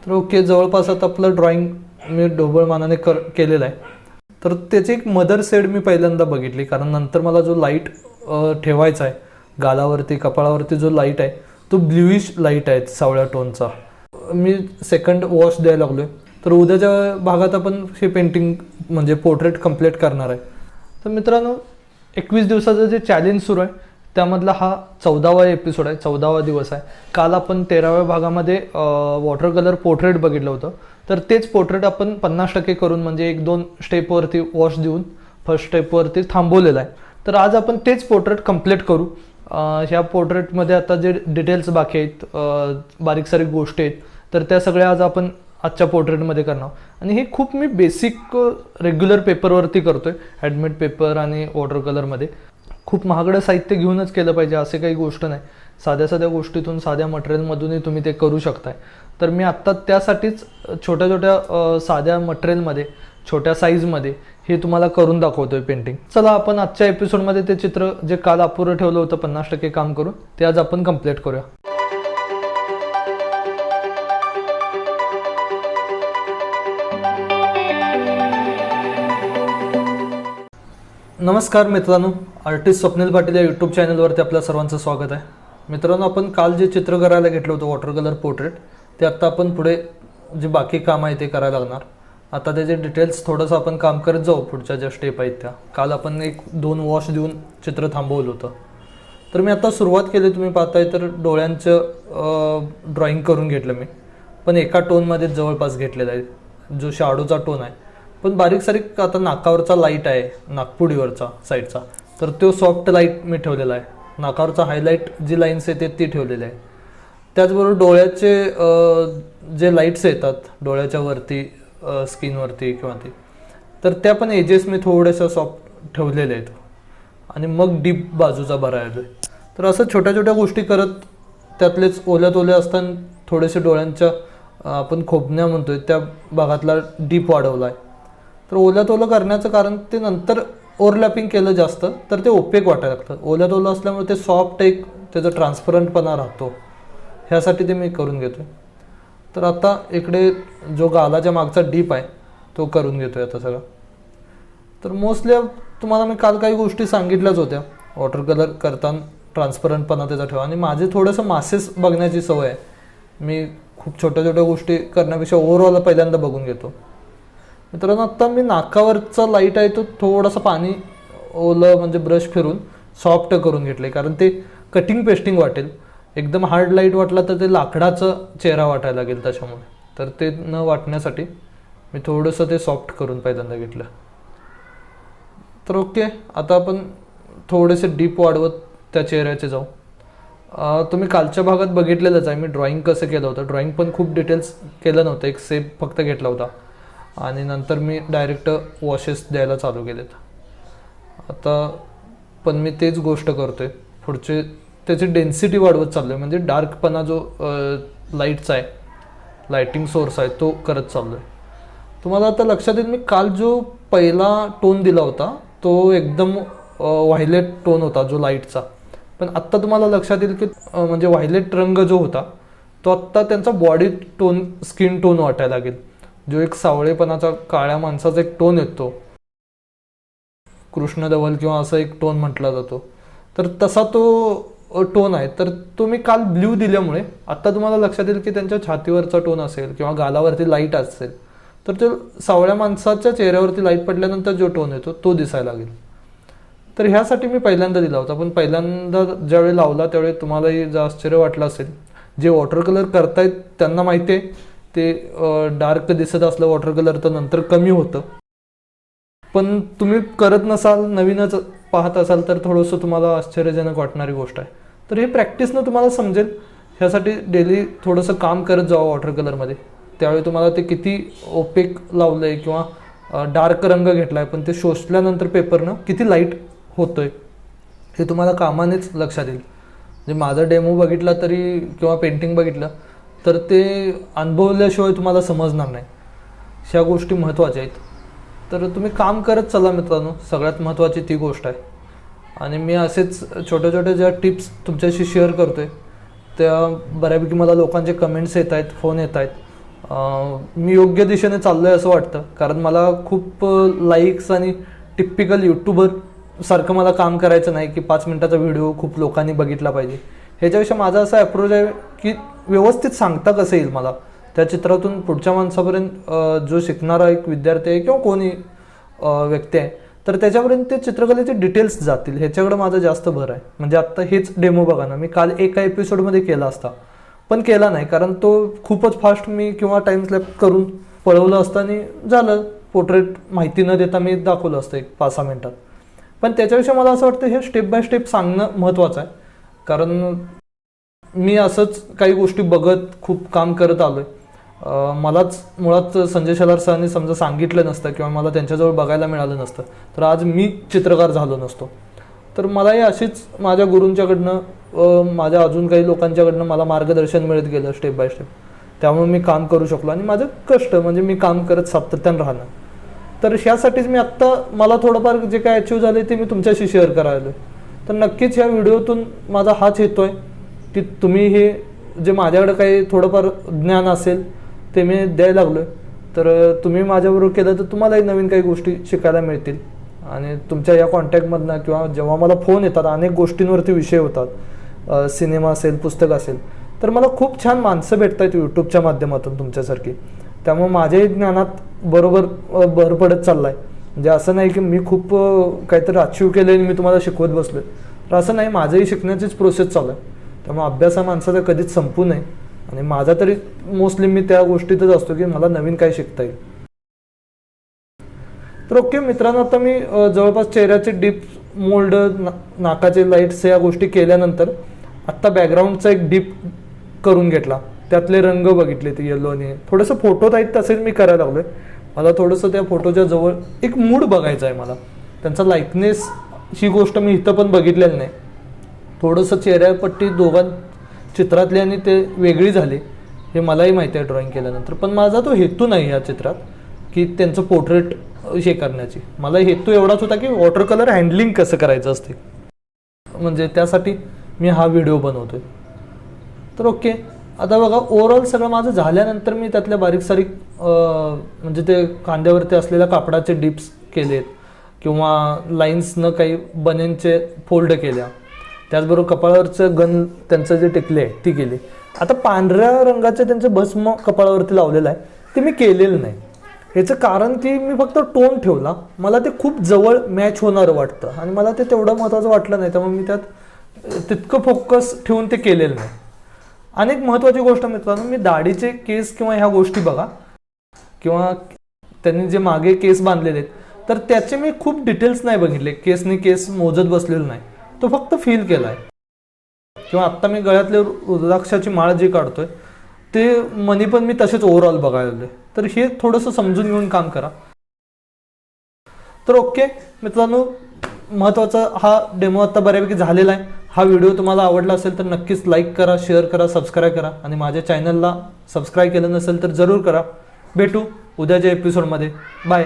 तर ओके, जवळपास आता आपलं ड्रॉइंग मी ढोबळमानाने केलेलं आहे. तर त्याची एक मदर सेड मी पहिल्यांदा बघितली, कारण नंतर मला जो लाईट ठेवायचा आहे गालावरती कपाळावरती, जो लाईट आहे तो ब्ल्यूइश लाईट आहे सावळ्या टोनचा. मी सेकंड वॉश द्यायला लागलो आहे. तर उद्याच्या भागात आपण हे पेंटिंग म्हणजे पोर्ट्रेट कंप्लीट करणार आहे. तर मित्रांनो, 21 दिवसाचं जे चॅलेंज सुरू आहे त्यामधला हा 14वा एपिसोड आहे, 14वा दिवस आहे. काल आपण 13व्या भागामध्ये वॉटर कलर पोर्ट्रेट बघितलं होतं. तर तेच पोर्ट्रेट आपण 50% करून म्हणजे 1-2 स्टेपवरती वॉश देऊन फर्स्ट स्टेपवरती थांबवलेलं आहे. तर आज आपण तेच पोर्ट्रेट कंप्लीट करू. ह्या पोर्ट्रेटमध्ये आता जे डिटेल्स बाकी आहेत, बारीक सारीक गोष्टी आहेत, तर त्या सगळ्या आज आपण आजच्या पोर्ट्रेटमध्ये करणार. आणि हे खूप मी बेसिक रेग्युलर पेपरवरती करतोय, हँडमेड पेपर आणि वॉटर कलरमध्ये. खूप महागडं साहित्य घेऊनच केलं पाहिजे असे काही गोष्ट नाही. साध्या साध्या गोष्टीतून, साध्या मटेरियलमधूनही तुम्ही ते करू शकताय. तर मी आत्ता त्यासाठीच छोट्या छोट्या साध्या मटेरियलमध्ये, छोट्या साईजमध्ये हे तुम्हाला करून दाखवतोय पेंटिंग. चला आपण आजच्या एपिसोडमध्ये ते चित्र जे काल अपुरं ठेवलं होतं 50% काम करून, ते आज आपण कंप्लीट करूया. नमस्कार मित्रांनो, आर्टिस्ट स्वप्नील पाटील या यूट्यूब चॅनलवरती आपल्या सर्वांचं स्वागत आहे. मित्रांनो, आपण काल जे चित्र करायला घेतलं होतं वॉटर कलर पोर्ट्रेट, ते आत्ता आपण पुढे जे बाकी काम आहे ते करायला लागणार. आता त्याचे डिटेल्स थोडंसं आपण काम करत जाऊ. पुढच्या ज्या स्टेप आहेत त्या काल आपण 1-2 वॉश देऊन चित्र थांबवलं होतं. तर मी आता सुरुवात केली. तुम्ही पाहताय तर डोळ्यांचं ड्रॉइंग करून घेतलं मी, पण एका टोनमध्ये जवळपास घेतलेला आहे, जो शॅडोचा टोन आहे. पण बारीक सारीक आता नाकावरचा लाईट आहे, नागपुडीवरचा साईडचा, तर तो सॉफ्ट लाईट मी ठेवलेला आहे. नाकावरचा हायलाईट जी लाईन्स आहे ती ठेवलेली आहे. त्याचबरोबर डोळ्याचे जे लाईट्स येतात डोळ्याच्या वरती, स्किनवरती किंवा ती, तर त्या पण एजेस मी थोड्याशा सॉफ्ट ठेवलेले आहेत. आणि मग डीप बाजूचा भरायला. तर असं छोट्या छोट्या गोष्टी करत, त्यातलेच ओल्यात ओल्या असताना थोडेसे डोळ्यांच्या आपण खोबण्या म्हणतोय त्या भागातला डीप वाढवला आहे. तर ओल्यात ओलं करण्याचं कारण ते नंतर ओव्हरलॅपिंग केलं जास्त तर ते ओपेक वाटायला लागतं. ओल्यात ओलं असल्यामुळे ते सॉफ्ट एक त्याचा ट्रान्सपरंटपणा राहतो, ह्यासाठी ते मी करून घेतो आहे. तर आता इकडे जो गालाच्या मागचा डीप आहे तो करून घेतो आहे आता सगळं. तर मोस्टली तुम्हाला मी काल काही गोष्टी सांगितल्याच होत्या. वॉटर कलर करताना ट्रान्सपरंटपणा त्याचा ठेवा. आणि माझे थोडंसं मासेस बघण्याची सवय आहे. मी खूप छोट्या छोट्या गोष्टी करण्यापेक्षा ओव्हरऑल पहिल्यांदा बघून घेतो. मित्रांनो, आत्ता मी नाकावरचा लाईट आहे तो थोडासा पाणी ओलं म्हणजे ब्रश फिरून सॉफ्ट करून घेतलं आहे, कारण ते कटिंग पेस्टिंग वाटेल. एकदम हार्ड लाईट वाटला तर ते लाकडाचं चेहरा वाटायला लागेल त्याच्यामुळे. तर ते न वाटण्यासाठी मी थोडंसं ते सॉफ्ट करून पहिल्यांदा घेतलं. तर ओके, आता आपण थोडेसे डीप वाढवत त्या चेहऱ्याचे जाऊ. तुम्ही कालच्या भागात बघितलेलंच आहे मी ड्रॉइंग कसं केलं होतं. ड्रॉइंग पण खूप डिटेल्स केलं नव्हतं, एक सेप फक्त घेतला होता आणि नंतर मी डायरेक्ट वॉशेस द्यायला चालू केलेत. आता पण मी तेच गोष्ट करतो आहे. पुढचे त्याची डेन्सिटी वाढवत चाललो आहे, म्हणजे डार्कपणा जो लाईटचा आहे, लाईटिंग सोर्स आहे तो करत चाललो आहे. तुम्हाला आता लक्षात येईल, मी काल जो पहिला टोन दिला होता तो एकदम व्हायलेट टोन होता जो लाईटचा. पण आत्ता तुम्हाला लक्षात येईल की म्हणजे व्हायलेट रंग जो होता तो आत्ता त्यांचा बॉडी टोन, स्किन टोन वाटायला लागेल. जो एक सावळेपणाचा काळ्या माणसाचा एक टोन येतो, कृष्णधवल किंवा असा एक टोन म्हटला जातो, तर तसा तो टोन आहे. तर तो मी काल ब्ल्यू दिल्यामुळे आत्ता तुम्हाला लक्षात येईल की त्यांच्या छातीवरचा टोन असेल किंवा गालावरती लाईट असेल तर ते सावळ्या माणसाच्या चेहऱ्यावरती लाईट पडल्यानंतर जो टोन येतो तो दिसायला लागेल. तर ह्यासाठी मी पहिल्यांदा दिला होता. पण पहिल्यांदा ज्यावेळी लावला त्यावेळी तुम्हालाही जे आश्चर्य वाटलं असेल, जे वॉटर कलर करतायत त्यांना माहिती आहे ते डार्क दिसत असलं वॉटर कलर तर नंतर कमी होतं. पण तुम्ही करत नसाल, नवीनच पाहत असाल तर थोडंसं तुम्हाला आश्चर्यजनक वाटणारी गोष्ट आहे. तर हे प्रॅक्टिसनं तुम्हाला समजेल. ह्यासाठी डेली थोडंसं काम करत जावं वॉटर कलरमध्ये. त्यावेळी तुम्हाला ते किती ओपेक लावलं आहे किंवा डार्क रंग घेतला आहे पण ते शोषल्यानंतर पेपरनं किती लाईट होतं आहे हे तुम्हाला कामानेच लक्षात येईल. म्हणजे माझा डेमो बघितला तरी किंवा पेंटिंग बघितलं तर ते अनुभवल्याशिवाय तुम्हाला समजणार नाही. ह्या गोष्टी महत्त्वाच्या आहेत. तर तुम्ही काम करत चला मित्रांनो, सगळ्यात महत्त्वाची ती गोष्ट आहे. आणि मी असेच छोट्या छोट्या ज्या टिप्स तुमच्याशी शेअर करतो आहे त्या बऱ्यापैकी मला लोकांचे कमेंट्स येत आहेत, फोन येत आहेत. मी योग्य दिशेने चाललो आहे असं वाटतं, कारण मला खूप लाईक्स आणि टिपिकल यूट्यूबर सारखं मला काम करायचं नाही की 5 मिनिटाचा व्हिडिओ खूप लोकांनी बघितला पाहिजे. ह्याच्यापेक्षा माझा असा अप्रोच आहे की व्यवस्थित सांगता कसं येईल मला त्या चित्रातून पुढच्या माणसापर्यंत, जो शिकणारा एक विद्यार्थी आहे किंवा कोणी व्यक्ती आहे तर त्याच्यापर्यंत ते चित्रकलेचे डिटेल्स जातील ह्याच्याकडे माझा जास्त भर आहे. म्हणजे आत्ता हेच डेमो बघा ना, मी काल एका एपिसोडमध्ये केला असता पण केला नाही, कारण तो खूपच फास्ट मी किंवा टाइम स्लॅप करून पळवलं असतं आणि झालं, पोर्ट्रेट माहिती न देता मी दाखवलं असतं एक 5-6 मिनिटात. पण त्याच्याविषयी मला असं वाटतं हे स्टेप बाय स्टेप सांगणं महत्त्वाचं आहे, कारण मी असंच काही गोष्टी बघत खूप काम करत आलो आहे. मलाच मुळात संजय शेलार सरांनी समजा सांगितलं नसतं किंवा मला त्यांच्याजवळ बघायला मिळालं नसतं तर आज मी चित्रकार झालो नसतो. तर मलाही अशीच माझ्या गुरूंच्याकडनं, माझ्या अजून काही लोकांच्याकडनं मला मार्गदर्शन मिळत गेलं स्टेप बाय स्टेप. त्यामुळे मी काम करू शकलो आणि माझं कष्ट म्हणजे मी काम करत सातत्यानं राहणं. तर ह्यासाठीच मी आत्ता मला थोडंफार जे काय अचीव झाले ते मी तुमच्याशी शेअर करायला. तर नक्कीच ह्या व्हिडिओतून माझा हाच हेतू आहे की तुम्ही हे जे माझ्याकडे काही थोडंफार ज्ञान असेल ते मी द्यायला लागलो आहे, तर तुम्ही माझ्याबरोबर केलं तर तुम्हालाही नवीन काही गोष्टी शिकायला मिळतील. आणि तुमच्या या कॉन्टॅक्टमधनं किंवा जेव्हा मला फोन येतात अनेक गोष्टींवरती विषय होतात, सिनेमा असेल, पुस्तक असेल, तर मला खूप छान माणसं भेटत आहेत यूट्यूबच्या माध्यमातून तुमच्यासारखी. त्यामुळे माझ्याही ज्ञानात बरोबर भर पडत चालला आहे. म्हणजे असं नाही की मी खूप काहीतरी अचीव केलं आणि मी तुम्हाला शिकवत बसलो आहे, तर असं नाही, माझंही शिकण्याचीच प्रोसेस चालू आहे. त्यामुळे अभ्यास हा माणसाचा कधीच संपू नये आणि माझा तरी मोस्टली मी त्या गोष्टीतच असतो की मला नवीन काय शिकता येईल. तर ओके मित्रांनो, आता मी जवळपास चेहऱ्याचे डीप मोल्ड, नाकाचे लाईट्स या गोष्टी केल्यानंतर आत्ता बॅकग्राऊंडचा एक डीप करून घेतला, त्यातले रंग बघितले ते येलो आणि थोडंसं फोटोत आहेत तसेच मी करायला लागलो आहे. मला थोडंसं त्या फोटोच्या जवळ एक मूड बघायचा आहे, मला त्यांचा लाईकनेस ही गोष्ट मी इथं पण बघितलेली नाही. थोडंसं चेहऱ्यापट्टी दोघां चित्रातली आणि ते वेगळी झाली हे मलाही माहिती आहे ड्रॉइंग केल्यानंतर. पण माझा तो हेतू नाही या चित्रात की त्यांचं पोर्ट्रेट हे करण्याची. मला हेतू एवढाच होता की वॉटर कलर हँडलिंग कसं करायचं असते, म्हणजे त्यासाठी मी हा व्हिडिओ बनवतोय. तर ओके, आता बघा ओव्हरऑल सगळं माझं झाल्यानंतर मी त्यातल्या बारीक सारीक म्हणजे ते कांद्यावरती असलेल्या कापडाचे डिप्स केलेत किंवा लाईन्सनं काही बनेनचे फोल्ड केल्या, त्याचबरोबर कपाळावरचं गन त्यांचं जे टिकले आहे ती केली. आता पांढऱ्या रंगाचे त्यांचं भस्म कपाळावरती लावलेलं आहे ते मी केलेलं नाही. ह्याचं कारण की मी फक्त टोन ठेवला, मला ते खूप जवळ मॅच होणारं वाटतं आणि मला ते तेवढं महत्त्वाचं वाटलं नाही, त्यामुळे मी त्यात तितकं फोकस ठेवून ते केलेलं नाही. अनेक महत्त्वाची गोष्ट मित्रांनो, मी दाढीचे केस किंवा ह्या गोष्टी बघा किंवा त्यांनी जे मागे केस बांधलेले आहेत तर त्याचे मी खूप डिटेल्स नाही बघितले, केसने केस मोजत बसलेलं नाही, तो फक्त फील केला आहे. किंवा आत्ता मी गळ्यातले रुद्राक्षाची माळ जी काढतोय ते मनी पण मी तसेच ओव्हरऑल बघायला. तर हे थोडंसं समजून घेऊन काम करा. तर ओके मित्रांनो, महत्त्वाचा हा डेमो आता बऱ्यापैकी झालेला आहे. हा व्हिडिओ तुम्हाला आवडला असेल तर नक्कीच लाईक करा, शेअर करा, सबस्क्राईब करा आणि माझ्या चॅनलला सबस्क्राईब केलं नसेल तर जरूर करा. भेटू उद्याच्या एपिसोडमध्ये. बाय.